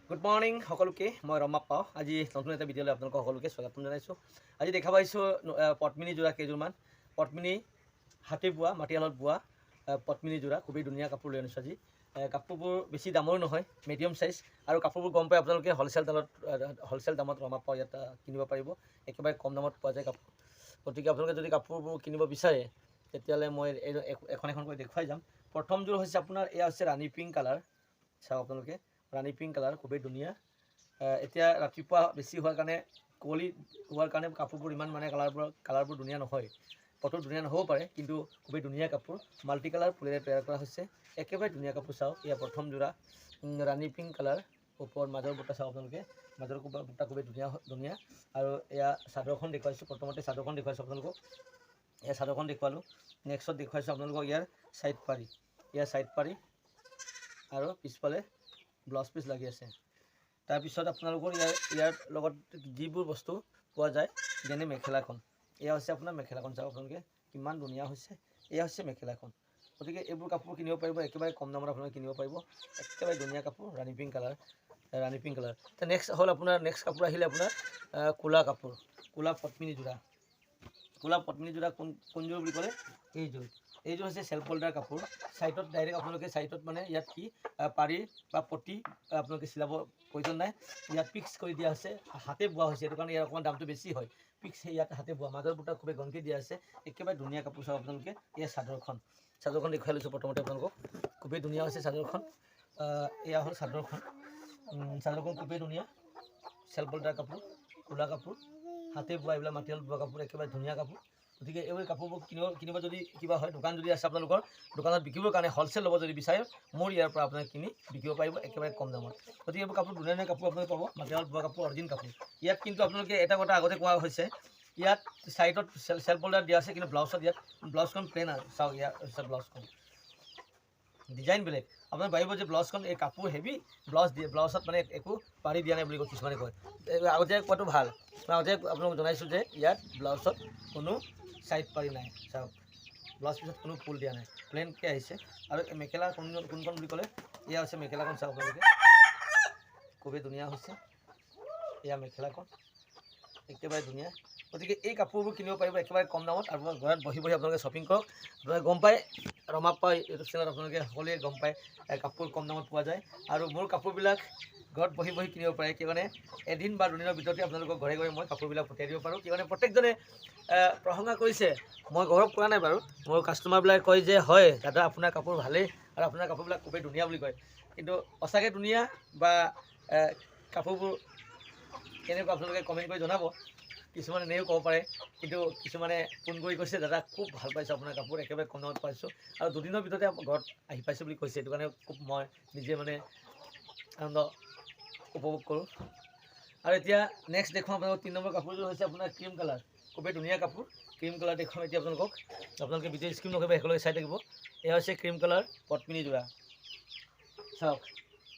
Good morning সকলোকে মই ৰমাপ পাওঁ আজি নতুন এটা ভিডিঅ'লৈ আপোনালোকক সকলোকে স্বাগতম জনাইছোঁ। আজি দেখা পাইছোঁ পদ্মিনী যোৰা কেইযোৰমান পদ্মিনী হাতে বোৱা মাটিশালত বোৱা পদ্মিনী যোৰা খুবেই ধুনীয়া কাপোৰ লৈ আনিছোঁ আজি। কাপোৰবোৰ বেছি দামৰো নহয়, মিডিয়াম চাইজ আৰু কাপোৰবোৰ গম পাই আপোনালোকে হ'লচেল দামত ৰমাপ পাওঁ ইয়াত কিনিব পাৰিব। একেবাৰে কম দামত পোৱা যায় কাপোৰ। গতিকে আপোনালোকে যদি কাপোৰবোৰ কিনিব বিচাৰে তেতিয়াহ'লে মই এখন এখনকৈ দেখুৱাই যাম। প্ৰথমযোৰ হৈছে আপোনাৰ এয়া হৈছে ৰাণী পিংক কালাৰ। চাওক আপোনালোকে ৰাণী পিংক কালাৰ খুবেই ধুনীয়া। এতিয়া ৰাতিপুৱা বেছি হোৱাৰ কাৰণে কুঁৱলী হোৱাৰ কাৰণে কাপোৰবোৰ ইমান মানে কালাৰবোৰ ধুনীয়া নহয়, ফটো ধুনীয়া নহ'ব পাৰে, কিন্তু খুবেই ধুনীয়া কাপোৰ। মাল্টি কালাৰ ফুলেৰে তৈয়াৰ কৰা হৈছে, একেবাৰে ধুনীয়া কাপোৰ। চাওক এয়া প্ৰথম যোৰা ৰাণী পিংক কালাৰ, ওপৰত মাজৰ বুটা চাওক আপোনালোকে, মাজৰ বুটা খুবেই ধুনীয়া। আৰু এয়া চাদৰখন দেখুৱাইছোঁ, প্ৰথমতে চাদৰখন দেখুৱাইছোঁ আপোনালোকক। এয়া চাদৰখন দেখুৱালোঁ। নেক্সট দেখুৱাইছোঁ আপোনালোকক ইয়াৰ ছাইড পাৰি আৰু পিছফালে ব্লাউজ পিচ লাগি আছে। তাৰপিছত আপোনালোকৰ ইয়াৰ লগত যিবোৰ বস্তু পোৱা যায়, যেনে মেখেলাখন, এয়া হৈছে আপোনাৰ মেখেলাখন। চাওক আপোনালোকে কিমান ধুনীয়া হৈছে, এয়া হৈছে মেখেলাখন। গতিকে এইবোৰ কাপোৰ কিনিব পাৰিব, একেবাৰে কম দামত আপোনালোকে কিনিব পাৰিব, একেবাৰে ধুনীয়া কাপোৰ ৰাণী পিংক কালাৰ। নেক্সট হ'ল আপোনাৰ কাপোৰ আহিলে আপোনাৰ ক'লা কাপোৰ, ক'লা পদ্মিনী যোৰা কোনযোৰ বুলি ক'লে এইযোৰ হৈছে চেল্ফ হোল্ডাৰ কাপোৰ। ছাইডত ডাইৰেক্ট আপোনালোকে মানে ইয়াত কি পাৰি বা পটি আপোনালোকে চিলাব প্ৰয়োজন নাই, ইয়াত পিক্স কৰি দিয়া আছে, হাতে বোৱা হৈছে, সেইটো কাৰণে ইয়াৰ অকণমান দামটো বেছি হয়। পিক্স ইয়াত হাতে বোৱা, মাজৰ বুটা খুবেই গনকৈ দিয়া আছে, একেবাৰে ধুনীয়া কাপোৰ। চাওক আপোনালোকে এয়া চাদৰখন দেখুৱাই লৈছোঁ প্ৰথমতে আপোনালোকক। খুবেই ধুনীয়া হৈছে চাদৰখন। এয়া হ'ল চাদৰখন খুবেই ধুনীয়া, চেল্ফ হোল্ডাৰ কাপোৰ, ক'লা কাপোৰ, হাতে বোৱা, এইবিলাক মাটিশালত বোৱা কাপোৰ, একেবাৰে ধুনীয়া কাপোৰ। গতিকে এইবোৰ কাপোৰবোৰ কিনিব যদি কিবা হয়, দোকান যদি আছে আপোনালোকৰ, দোকানত বিকিবৰ কাৰণে হ'লচেল ল'ব যদি বিচাৰে, মোৰ ইয়াৰ পৰা আপোনাক কিনি বিকিব পাৰিব একেবাৰে কম দামত। গতিকে এইবোৰ কাপোৰ ধুনীয়া কাপোৰ আপোনালোকে পাব, মাটিশালত বোৱা কাপোৰ, অৰিজিনেল কাপোৰ। ইয়াত কিন্তু আপোনালোকে এটা কথা আগতে কোৱা হৈছে, ইয়াত ছাইডত চেল্ফ হোল্ডাৰ দিয়া আছে, কিন্তু ব্লাউজখন প্লেন আৰু চাওক ইয়াৰ হৈছে ব্লাউজখন, ডিজাইন বেলেগ। আপোনাৰ ভাবিব যে ব্লাউজখন এই কাপোৰ হেভি ব্লাউজত মানে একো পাৰি দিয়া নাই বুলি কিছুমানে কয়। আগতে কোৱাটো ভাল, মই আগতে আপোনালোকক জনাইছোঁ যে ইয়াত ব্লাউজত কোনো ছাইড পাৰি নাই। চাওক ব্লাউজ পিছত কোনো ফুল দিয়া নাই, প্লেনকৈ আহিছে। আৰু মেখেলা কোনখন বুলি ক'লে এয়া হৈছে মেখেলাখন। চাওক আপোনালোকে খুবেই ধুনীয়া হৈছে, এয়া মেখেলাখন একেবাৰে ধুনীয়া। গতিকে এই কাপোৰবোৰ কিনিব পাৰিব একেবাৰে কম দামত। আপোনাৰ ঘৰত বহি আপোনালোকে শ্বপিং কৰক। আপোনালোকে গম পায় ৰমাপ পাই ইউটিউব চেনেলত আপোনালোকে সকলোৱে গম পায় কাপোৰ কম দামত পোৱা যায়, আৰু মোৰ কাপোৰবিলাক ঘৰত বহি কিনিব পাৰে। কিয়নে এদিন বা দুদিনৰ ভিতৰতে আপোনালোকৰ ঘৰে মই কাপোৰবিলাক পঠিয়াই দিব পাৰোঁ। কিয়নে প্ৰত্যেকজনে প্ৰশংসা কৰিছে, মই গৌৰৱ কৰা নাই বাৰু। মোৰ কাষ্টমাৰবিলাকে কয় যে হয় দাদা, আপোনাৰ কাপোৰ ভালেই আৰু আপোনাৰ কাপোৰবিলাক খুবেই ধুনীয়া বুলি কয়। কিন্তু সঁচাকৈ ধুনীয়া বা কাপোৰবোৰ কেনেকুৱা আপোনালোকে কমেণ্ট কৰি জনাব। কিছুমানে এনেও ক'ব পাৰে, কিন্তু কিছুমানে ফোন কৰি কৈছে দাদা খুব ভাল পাইছোঁ আপোনাৰ কাপোৰ, একেবাৰে কম দামত পাইছোঁ আৰু দুদিনৰ ভিতৰতে ঘৰত আহি পাইছোঁ বুলি কৈছে। সেইটো কাৰণে খুব মই নিজে মানে আনন্দ উপভোগ কৰোঁ। আৰু এতিয়া নেক্সট দেখুৱাম আপোনালোকক 3 নম্বৰ কাপোৰযোৰ হৈছে আপোনাৰ ক্ৰীম কালাৰ, খুবেই ধুনীয়া কাপোৰ। ক্ৰীম কালাৰ দেখুৱাম এতিয়া আপোনালোকে ভিডিঅ' স্ক্ৰীন নকৰিব, একেলগে চাই থাকিব। এয়া হৈছে ক্ৰীম কালাৰ পদ্মিনী যোৰা। চাওক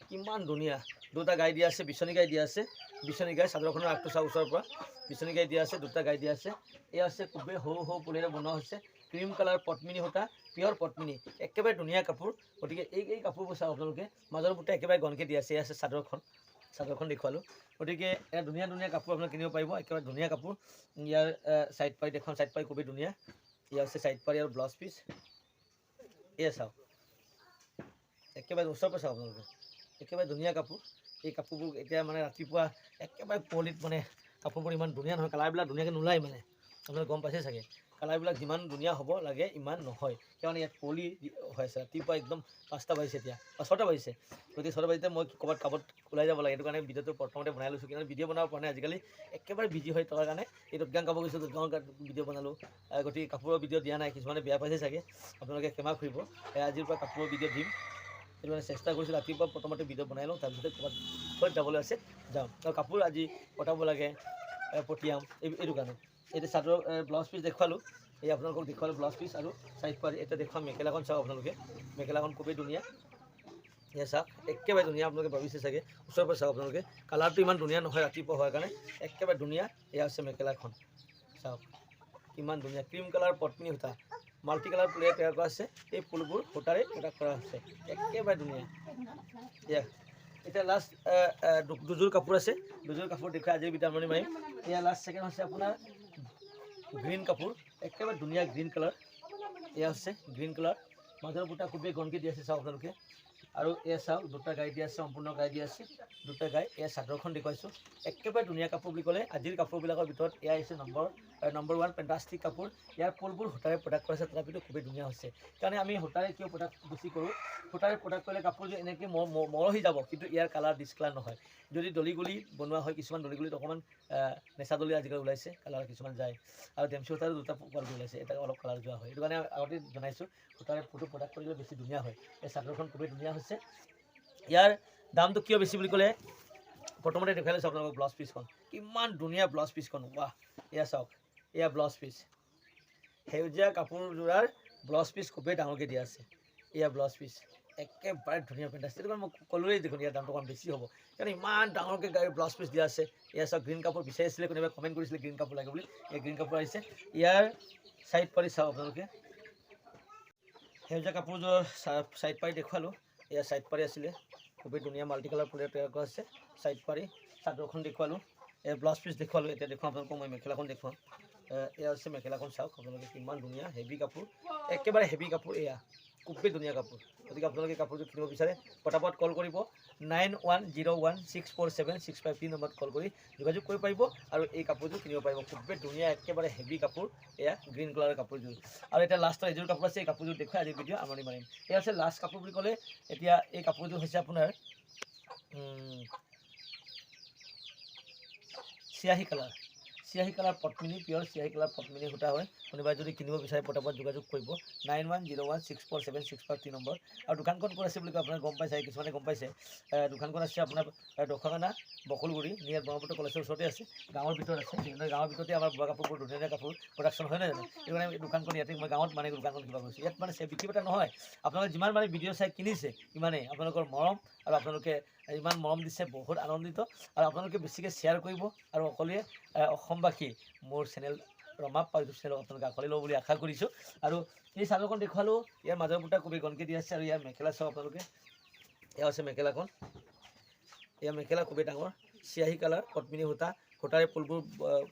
কিমান ধুনীয়া, দুটা গাই দিয়া আছে, বিচনী গাই দিয়া আছে, বিচনী গাই চাদৰখনৰ আগটো চাওক ওচৰৰ পৰা, বিচনী গাই দিয়া আছে, দুটা গাই দিয়া আছে। এয়া হৈছে খুবেই সৰু ফুলেৰে বনোৱা হৈছে, ক্ৰীম কালাৰ পদ্মিনী সূতা, পিয়ৰ পদ্মিনী, একেবাৰে ধুনীয়া কাপোৰ। গতিকে এই কাপোৰবোৰ চাওক আপোনালোকে, মাজৰ বুটা একেবাৰে গনকৈ দিয়া আছে। এয়া আছে চাদৰখন দেখুৱালোঁ। গতিকে এয়া ধুনীয়া কাপোৰ আপোনালোকে কিনিব পাৰিব, একেবাৰে ধুনীয়া কাপোৰ। ইয়াৰ ছাইড পাৰি দেখুৱাম, ছাইড পাৰি খুবেই ধুনীয়া। এয়া হৈছে ছাইড পাৰি আৰু ব্লাউজ পিচ। এয়া চাওক একেবাৰে ওচৰৰ পৰা চাওক আপোনালোকে, একেবাৰে ধুনীয়া কাপোৰ। এই কাপোৰবোৰ এতিয়া মানে ৰাতিপুৱা একেবাৰে কুঁৱলীত মানে কাপোৰবোৰ ইমান ধুনীয়া নহয়, কালাৰবিলাক ধুনীয়াকৈ নোলায় মানে, আপোনালোকে গম পাইছে চাগে। কালাৰবিলাক যিমান ধুনীয়া হ'ব লাগে ইমান নহয়, কিয়নো ইয়াত কুঁৱলী হৈ আছে। ৰাতিপুৱা একদম 5টা বাজিছে, এতিয়া 6টা বাজিছে। গতিকে 6টা বাজিতে মই ক'ৰবাত ওলাই যাব লাগে, সেইটো কাৰণে ভিডিঅ'টো প্ৰথমতে বনাই লৈছোঁ। কিন্তু ভিডিঅ' বনাব পৰা নাই, আজিকালি একেবাৰে বিজি হৈ থকাৰ কাৰণে এই গান গাব গৈছোঁ, গাঁৱৰ ভিডিঅ' বনালোঁ। গতিকে কাপোৰৰ ভিডিঅ' দিয়া নাই, কিছুমানে বেয়া পাইছে চাগে, আপোনালোকে ক্ষমা কৰিব। আজিৰ পৰা কাপোৰৰ ভিডিঅ' দিম, সেইটো কাৰণে চেষ্টা কৰিছোঁ। ৰাতিপুৱা প্ৰথমতে ভিডিঅ' বনাই লওঁ, তাৰপিছতে ক'ৰবাত যাবলৈ আছে যাওঁ। আৰু কাপোৰ আজি পঠাব লাগে, পঠিয়াম, এইটো কাৰণে। এতিয়া চাদৰ ব্লাউজ পিচ দেখুৱালোঁ, এই আপোনালোকক দেখুৱালোঁ ব্লাউজ পিচ আৰু ছাইড পাৰি। এতিয়া দেখুৱাম মেখেলাখন। চাওক আপোনালোকে মেখেলাখন খুবেই ধুনীয়া, এয়া চাওক একেবাৰে ধুনীয়া। আপোনালোকে ভাবিছে চাগে, ওচৰৰ পৰা চাওক আপোনালোকে, কালাৰটো ইমান ধুনীয়া নহয় ৰাতিপুৱা হোৱাৰ কাৰণে, একেবাৰে ধুনীয়া। এয়া হৈছে মেখেলাখন, চাওক কিমান ধুনীয়া, ক্ৰীম কালাৰ পদ্মিনী সূতা, মাল্টি কালাৰ ফুলেৰে তৈয়াৰ কৰা আছে। এই ফুলবোৰ সূতাৰে প্ৰডাক্ট কৰা হৈছে, একেবাৰে ধুনীয়া। এয়া এতিয়া লাষ্ট দুযোৰ কাপোৰ আছে, দুযোৰ কাপোৰ দেখুৱাই আজিৰ ভিডিঅ' আৰম্ভণি মাৰিম। এয়া লাষ্ট ছেকেণ্ড হৈছে আপোনাৰ গ্ৰীণ কাপোৰ, একেবাৰে ধুনীয়া গ্ৰীণ কালাৰ। এয়া হৈছে গ্ৰীণ কালাৰ, মাজৰ বুটা খুবেই গনকি দি আছে চাওক আপোনালোকে। আৰু এয়া চাওক দুটা গাই দি আছে, সম্পূৰ্ণ গাই দি আছে, দুটা গাই। এয়া চাদৰখন দেখুৱাইছোঁ, একেবাৰে ধুনীয়া কাপোৰ বুলি ক'লে আজিৰ কাপোৰবিলাকৰ ভিতৰত এয়া হৈছে নম্বৰ 1 ফেণ্টাষ্টিক কাপোৰ। ইয়াৰ ফুলবোৰ সূতাৰে প্ৰডাক্ট কৰাইছে, তথাপিতো খুবেই ধুনীয়া হৈছে। কাৰণে আমি সূতাৰে কিয় প্ৰডাক্ট বেছি কৰোঁ, সূতাৰে প্ৰডাক্ট কৰিলে কাপোৰযোৰ এনেকৈ মৰহি যাব, কিন্তু ইয়াৰ কালাৰ ডিছকালাৰ নহয়। যদি দলি গুলি বনোৱা হয়, কিছুমান দলি গুলিত অকণমান নেচা দলি আজিকালি ওলাইছে, কালাৰ কিছুমান যায়। আৰু ডেমচি সূতাৰো দুটা কোৱালিটি ওলাইছে, এটা অলপ কালাৰ যোৱা হয়। সেইটো কাৰণে আগতে জনাইছোঁ সূতাৰে ফটো প্ৰডাক্ট কৰিলে বেছি ধুনীয়া হয়। এই চাদৰখন খুবেই ধুনীয়া হৈছে। ইয়াৰ দামটো কিয় বেছি বুলি ক'লে, প্ৰথমতে দেখুৱাই লৈছোঁ আপোনালোকক ব্লাউজ পিচখন, কিমান ধুনীয়া ব্লাউজ পিচখন। ৱাহ, এয়া চাওক, এয়া ব্লাউজ পিচ, সেউজীয়া কাপোৰযোৰাৰ ব্লাউজ পিচ খুবেই ডাঙৰকৈ দিয়া আছে। এয়া ব্লাউজ পিচ একেবাৰে ধুনীয়া ফেণ্টাষ্টিক। সেইটো কাৰণে মই ক'লোৱেই দেখোন ইয়াৰ দামটো অকণ বেছি হ'ব, কাৰণ ইমান ডাঙৰকৈ ব্লাউজ পিচ দিয়া আছে। এয়া চাওক, গ্ৰীণ কাপোৰ বিচাৰিছিলে, কোনোবাই কমেণ্ট কৰিছিলে গ্ৰীণ কাপোৰ লাগে বুলি, এই গ্ৰীণ কাপোৰ আহিছে। ইয়াৰ ছাইড পাৰি চাওক আপোনালোকে, সেউজীয়া কাপোৰযোৰৰ ছাইড পাৰি দেখুৱালোঁ। এয়া ছাইড পাৰি আছিলে, খুবেই ধুনীয়া মাল্টি কালাৰ ফুলেৰে তৈয়াৰ কৰা আছে। ছাইড পাৰি চাদৰখন দেখুৱালোঁ, এয়া ব্লাউজ পিচ দেখুৱালোঁ। এতিয়া দেখুৱাওঁ আপোনালোকক মই মেখেলাখন দেখুৱাওঁ। এয়া হৈছে মেখেলাখন, চাওক আপোনালোকে কিমান ধুনীয়া হেভি কাপোৰ, একেবাৰে হেভি কাপোৰ। এয়া খুবেই ধুনীয়া কাপোৰ। গতিকে আপোনালোকে কাপোৰযোৰ কিনিব বিচাৰে পটাপট কল কৰিব, 9101647653 নম্বৰত কল কৰি যোগাযোগ কৰিব পাৰিব আৰু এই কাপোৰযোৰ কিনিব পাৰিব। খুবেই ধুনীয়া একেবাৰে হেভি কাপোৰ, এয়া গ্ৰীণ কালাৰৰ কাপোৰযোৰ। আৰু এতিয়া লাষ্টৰ এযোৰ কাপোৰ আছে, এই কাপোৰযোৰ দেখুৱাই আজিৰ ভিডিঅ' আৰম্ভণি মাৰিম। এয়া হৈছে লাষ্ট কাপোৰ বুলি ক'লে, এতিয়া এই কাপোৰযোৰ হৈছে আপোনাৰ চিয়াহী কালাৰ, চিয়াহী কালাৰ পদ্মিনী, পিয়ৰ চিয়াহী কালাৰ পদ্মিনী সূতা হয়। কোনোবাই যদি কিনিব বিচাৰে পটাপট যোগাযোগ কৰিব, 9101647653 নম্বৰ। আৰু দোকানখন ক'ত আছে বুলি কয় আপোনাৰ গম পাইছে, কিছুমানে গম পাইছে। দোকানখন আছে আপোনাৰ দখৰানা বকুলগুৰি, নিয়াৰ ব্ৰহ্মপুত্ৰ কলেজৰ ওচৰতে আছে, গাঁৱৰ ভিতৰত আছে। সেইকাৰণে গাঁৱৰ ভিতৰতে আমাৰ বোৱা কাপোৰবোৰ ধুনীয়া কাপোৰ প্ৰডাকশ্যন হয় নহয় জানো। সেইটো কাৰণে এই দোকানখন ইয়াতে, মই গাঁৱত মানে দোকানখন কিবা কৰিছোঁ। ইয়াত মানে বিক্ৰী পতা নহয়, আপোনালোকে যিমান মানে ভিডিঅ' চাই কিনিছে ইমানেই আপোনালোকৰ মৰম, আৰু আপোনালোকে ইমান মৰম দিছে, বহুত আনন্দিত। আৰু আপোনালোকে বেছিকৈ শ্বেয়াৰ কৰিব, আৰু অকলে অসমবাসী মোৰ চেনেল ৰমাপ্পা ইউটিউব চেনেল আপোনালোকে আঁকোৱালি ল'ব বুলি আশা কৰিছোঁ। আৰু এই চাদৰখন দেখুৱালোঁ, ইয়াৰ মাজৰ বুটা খুবেই গনকৈ দি আছে। আৰু ইয়াৰ মেখেলা চাওক আপোনালোকে, এয়া হৈছে মেখেলাখন। এয়া মেখেলা খুবেই ডাঙৰ, চিয়াহী কালাৰ পদ্মিনী সূতা, সূতাৰে ফুলবোৰ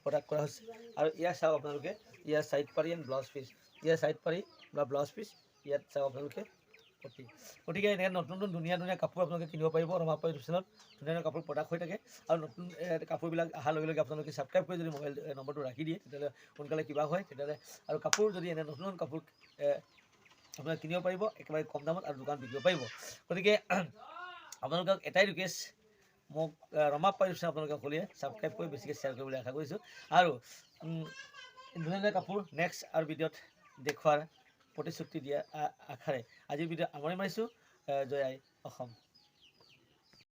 প্ৰডাক্ট কৰা হৈছে। আৰু ইয়াৰ চাওক আপোনালোকে, ইয়াৰ ছাইড পাৰি এণ্ড ব্লাউজ পিচ, ইয়াৰ ছাইড পাৰি বা ব্লাউজ পিচ, ইয়াত চাওক আপোনালোকে। গতিকে এনেকৈ নতুন নতুন ধুনীয়া ধুনীয়া কাপোৰ আপোনালোকে কিনিব পাৰিব ৰমাপ্পা ইউটিউব চেনেলত। ধুনীয়া ধুনীয়া কাপোৰ প্ৰডাক্ট হৈ থাকে, আৰু নতুন কাপোৰবিলাক অহাৰ লগে লগে আপোনালোকে ছাবস্ক্ৰাইব কৰি যদি মোবাইল নম্বৰটো ৰাখি দিয়ে, তেতিয়াহ'লে সোনকালে কিবা হয়, তেতিয়াহ'লে আৰু কাপোৰ যদি এনে নতুন নতুন কাপোৰ আপোনালোকে কিনিব পাৰিব একেবাৰে কম দামত, আৰু দোকান বিকিব পাৰিব। গতিকে আপোনালোকক এটাই ৰিকুৱেষ্ট, মোক ৰমাপ্পা ইউটিউব চেনেল আপোনালোকে সকলোৱে ছাবস্ক্ৰাইব কৰি বেছিকৈ শ্বেয়াৰ কৰিবলৈ আশা কৰিছোঁ। আৰু ধুনীয়া ধুনীয়া কাপোৰ নেক্সট আৰু ভিডিঅ'ত দেখুৱাৰ প্ৰতিশ্ৰুতি দিয়া আশাৰে আজিৰ ভিডিঅ' সামৰণি মাৰিছোঁ। জয় আই অসম।